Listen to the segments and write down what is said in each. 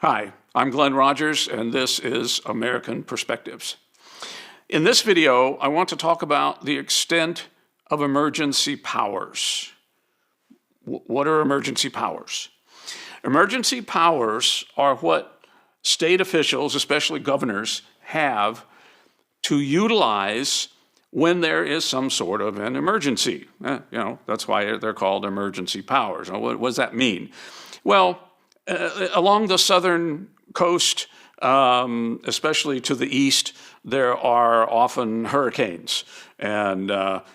Hi, I'm Glenn Rogers, and this is American Perspectives. In this video, I want to talk about the extent of emergency powers. What are emergency powers? Emergency powers are what state officials, especially governors, have to utilize when there is some sort of an emergency. That's why they're called emergency powers. What does that mean? Well, along the southern coast, especially to the east, there are often hurricanes, and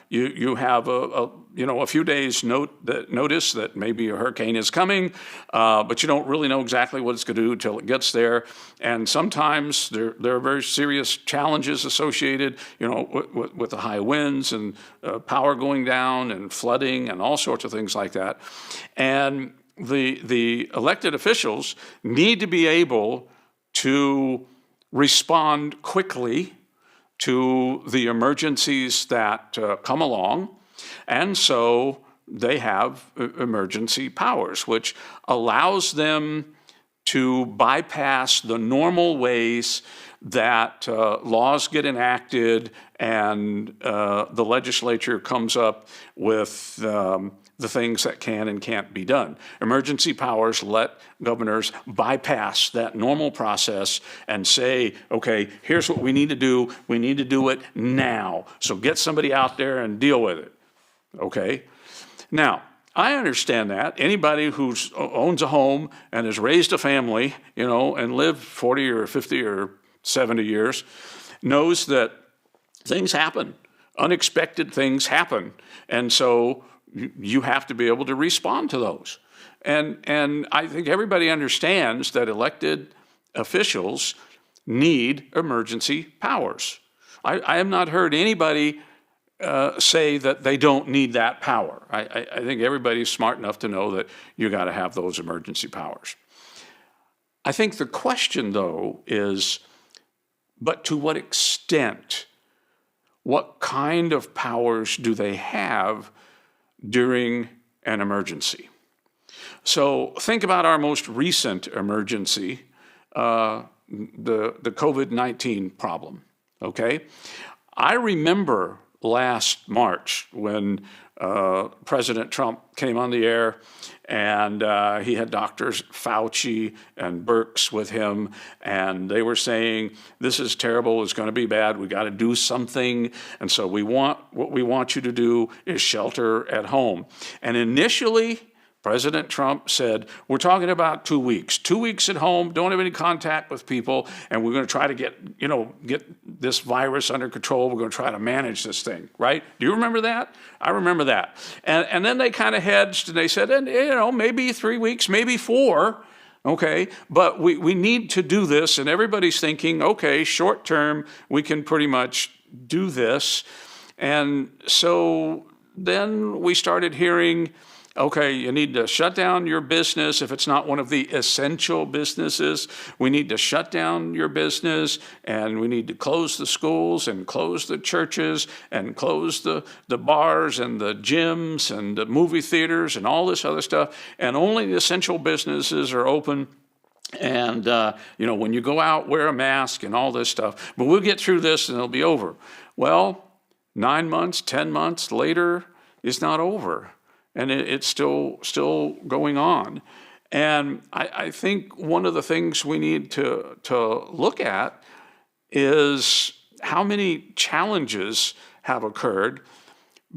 you have a few days notice that maybe a hurricane is coming, but you don't really know exactly what it's going to do until it gets there. And sometimes there are very serious challenges associated, with the high winds and power going down and flooding and all sorts of things like that. And the elected officials need to be able to respond quickly to the emergencies that come along. And so they have emergency powers, which allows them to bypass the normal ways that laws get enacted and the legislature comes up with the things that can and can't be done. Emergency powers let governors bypass that normal process and say, okay, here's what we need to do. We need to do it now. So get somebody out there and deal with it. Okay? Now, I understand that. Anybody who owns a home and has raised a family, and lived 40 or 50 or 70 years, knows that things happen. Unexpected things happen. And so you have to be able to respond to those. And I think everybody understands that elected officials need emergency powers. I have not heard anybody say that they don't need that power. I think everybody's smart enough to know that you got to have those emergency powers. I think the question, though, is, but to what extent? What kind of powers do they have during an emergency? So think about our most recent emergency, the COVID-19 problem, okay? I remember last March when President Trump came on the air and he had doctors Fauci and Birx with him, and they were saying, this is terrible, it's going to be bad, we got to do something, and so what we want you to do is shelter at home. And initially, President Trump said, we're talking about 2 weeks. 2 weeks at home, don't have any contact with people, and we're going to try to get this virus under control. We're going to try to manage this thing, right? Do you remember that? I remember that. And then they kind of hedged, and they said, maybe 3 weeks, maybe 4, okay? But we need to do this, and everybody's thinking, okay, short term, we can pretty much do this. And so then we started hearing, okay, you need to shut down your business if it's not one of the essential businesses. We need to shut down your business, and we need to close the schools and close the churches and close the bars and the gyms and the movie theaters and all this other stuff. And only the essential businesses are open. And, when you go out, wear a mask and all this stuff. But we'll get through this and it'll be over. Well, 9 months, 10 months later, it's not over. And it's still going on. And I think one of the things we need to look at is how many challenges have occurred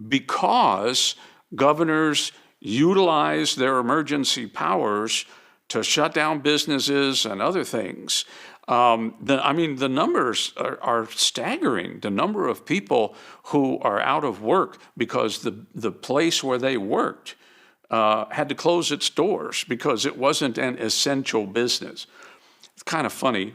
because governors utilize their emergency powers to shut down businesses and other things. The numbers are staggering. The number of people who are out of work because the place where they worked had to close its doors because it wasn't an essential business. It's kind of funny.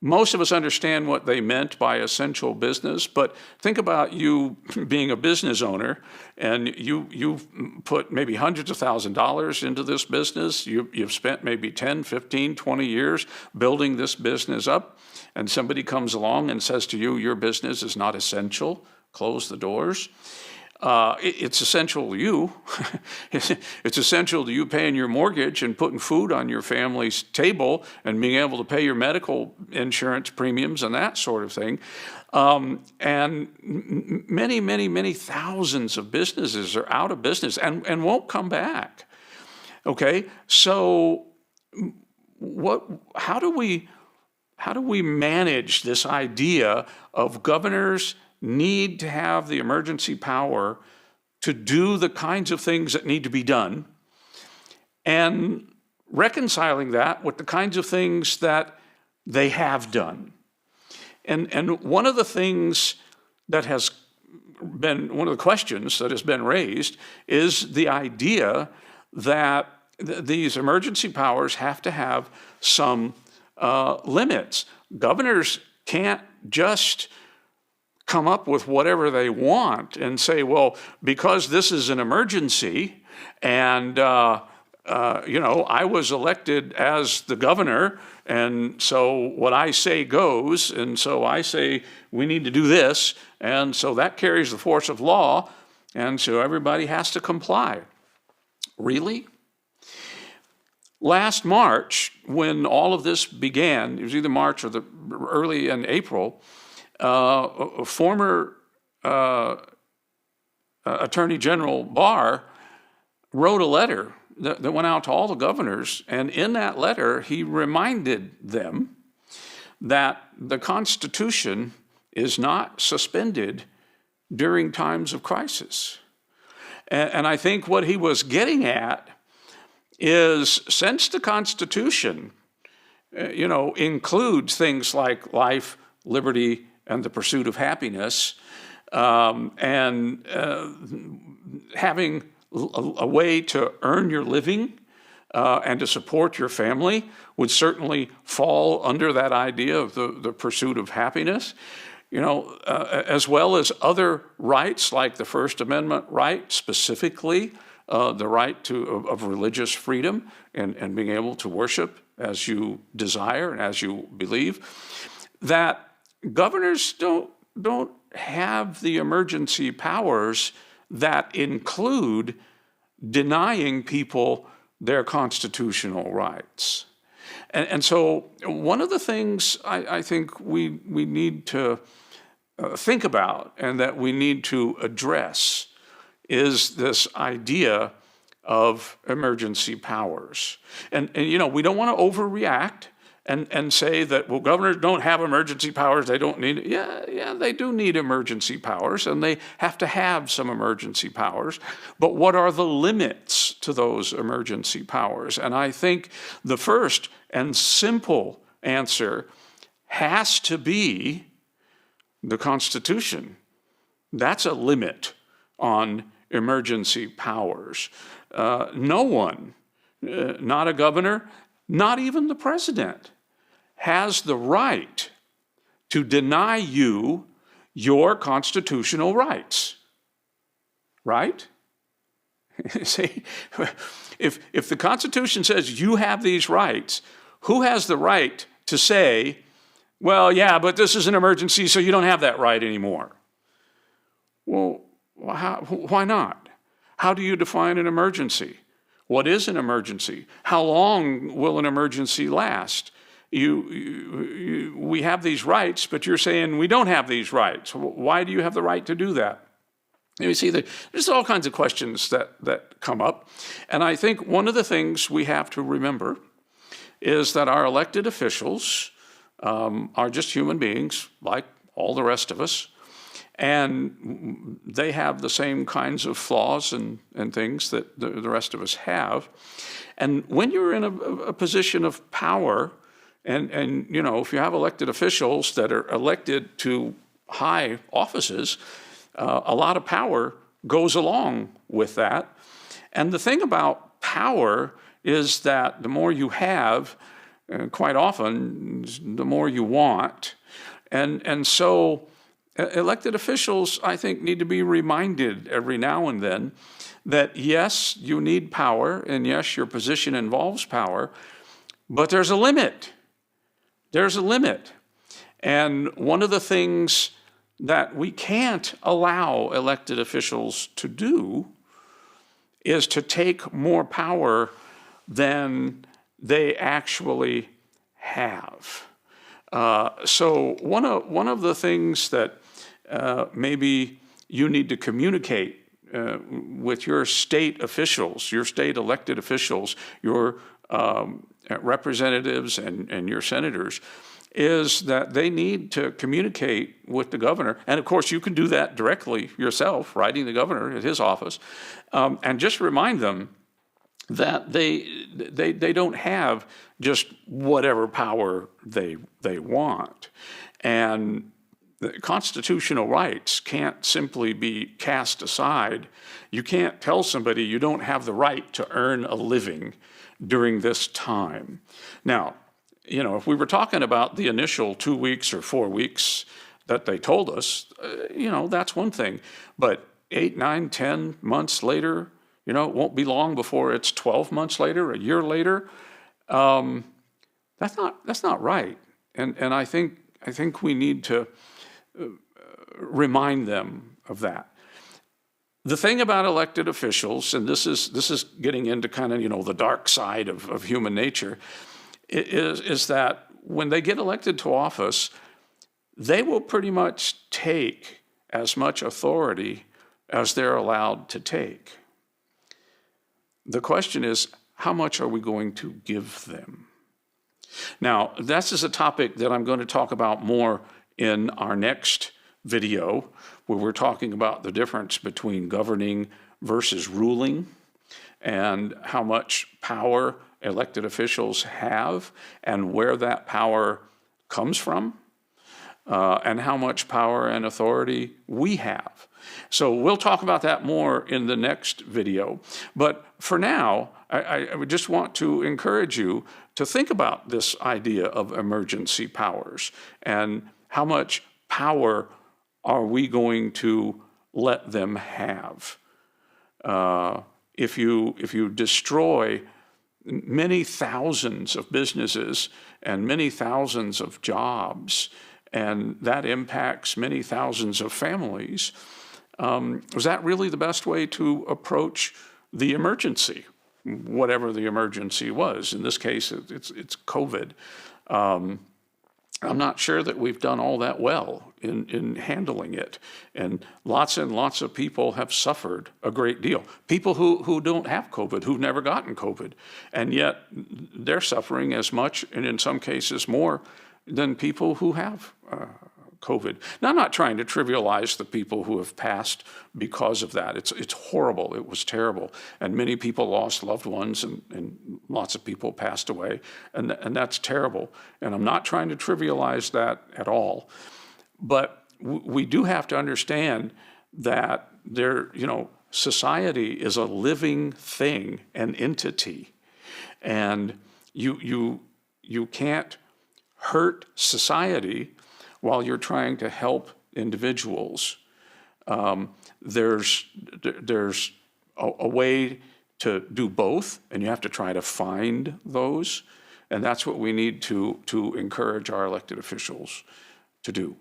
Most of us understand what they meant by essential business, but think about you being a business owner and you've put maybe hundreds of $1,000s into this business. You've spent maybe 10, 15, 20 years building this business up, and somebody comes along and says to you, your business is not essential, close the doors. It's essential to you. It's essential to you paying your mortgage and putting food on your family's table and being able to pay your medical insurance premiums and that sort of thing. And many, many, many thousands of businesses are out of business and won't come back. Okay, so how do we manage this idea of governors need to have the emergency power to do the kinds of things that need to be done, and reconciling that with the kinds of things that they have done? And one of the things that has been, one of the questions that has been raised is the idea that these emergency powers have to have some limits. Governors can't just come up with whatever they want and say, well, because this is an emergency and I was elected as the governor, and so what I say goes, and so I say we need to do this, and so that carries the force of law, and so everybody has to comply. Really? Last March, when all of this began, it was either March or early in April, a former Attorney General Barr wrote a letter that went out to all the governors, and in that letter, he reminded them that the Constitution is not suspended during times of crisis. And I think what he was getting at is, since the Constitution, includes things like life, liberty, and the pursuit of happiness, and having a way to earn your living and to support your family would certainly fall under that idea of the pursuit of happiness, as well as other rights like the First Amendment right, specifically the right of religious freedom and being able to worship as you desire and as you believe, that governors don't have the emergency powers that include denying people their constitutional rights. And so one of the things I think we need to think about and that we need to address is this idea of emergency powers. And we don't want to overreact and say that, well, governors don't have emergency powers, they don't need it. Yeah, they do need emergency powers, and they have to have some emergency powers. But what are the limits to those emergency powers? And I think the first and simple answer has to be the Constitution. That's a limit on emergency powers. No one, not a governor, not even the president, has the right to deny you your constitutional rights. Right? See, if the Constitution says you have these rights, who has the right to say, well, yeah, but this is an emergency, so you don't have that right anymore? Well, why not? How do you define an emergency? What is an emergency? How long will an emergency last? We have these rights, but you're saying we don't have these rights. Why do you have the right to do that? You see, there's all kinds of questions that come up. And I think one of the things we have to remember is that our elected officials are just human beings like all the rest of us. And they have the same kinds of flaws and things that the rest of us have. And when you're in a position of power, and if you have elected officials that are elected to high offices, a lot of power goes along with that. And the thing about power is that the more you have, quite often, the more you want. And so elected officials, I think, need to be reminded every now and then that, yes, you need power, and yes, your position involves power, but there's a limit. There's a limit. And one of the things that we can't allow elected officials to do is to take more power than they actually have. So one of the things that maybe you need to communicate with your state officials, your state elected officials, your representatives and your senators, is that they need to communicate with the governor. And of course, you can do that directly yourself, writing the governor at his office, and just remind them that they don't have just whatever power they want. And the constitutional rights can't simply be cast aside. You can't tell somebody you don't have the right to earn a living during this time. Now, if we were talking about the initial 2 weeks or 4 weeks that they told us, that's one thing. But 8, 9, 10 months later, it won't be long before it's 12 months later, a year later. That's not right. And I think we need to remind them of that. The thing about elected officials, and this is getting into kind of the dark side of human nature, is that when they get elected to office, they will pretty much take as much authority as they're allowed to take. The question is, how much are we going to give them? Now, this is a topic that I'm going to talk about more in our next video, where we're talking about the difference between governing versus ruling, and how much power elected officials have and where that power comes from, and how much power and authority we have. So we'll talk about that more in the next video. But for now, I would just want to encourage you to think about this idea of emergency powers and how much power are we going to let them have. If you destroy many thousands of businesses and many thousands of jobs, and that impacts many thousands of families, was that really the best way to approach the emergency, whatever the emergency was? In this case, it's COVID. I'm not sure that we've done all that well in handling it. And lots of people have suffered a great deal. People who don't have COVID, who've never gotten COVID, and yet they're suffering as much, and in some cases more, than people who have COVID. Now, I'm not trying to trivialize the people who have passed because of that. It's horrible. It was terrible. And many people lost loved ones, and lots of people passed away. And that's terrible. And I'm not trying to trivialize that at all. But we do have to understand that society is a living thing, an entity. And you can't hurt society while you're trying to help individuals. There's a way to do both, and you have to try to find those. And that's what we need to encourage our elected officials to do.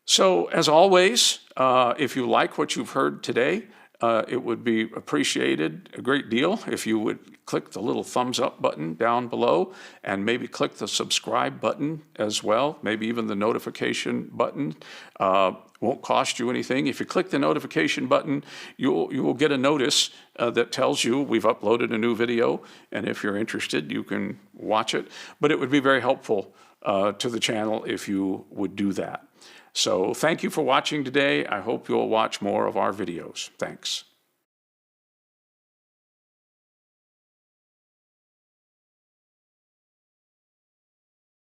So as always, if you like what you've heard today, it would be appreciated a great deal if you would click the little thumbs up button down below, and maybe click the subscribe button as well, maybe even the notification button. Won't cost you anything. If you click the notification button, you will get a notice that tells you we've uploaded a new video, and if you're interested, you can watch it. But it would be very helpful to the channel if you would do that. So thank you for watching today. I hope you'll watch more of our videos. Thanks.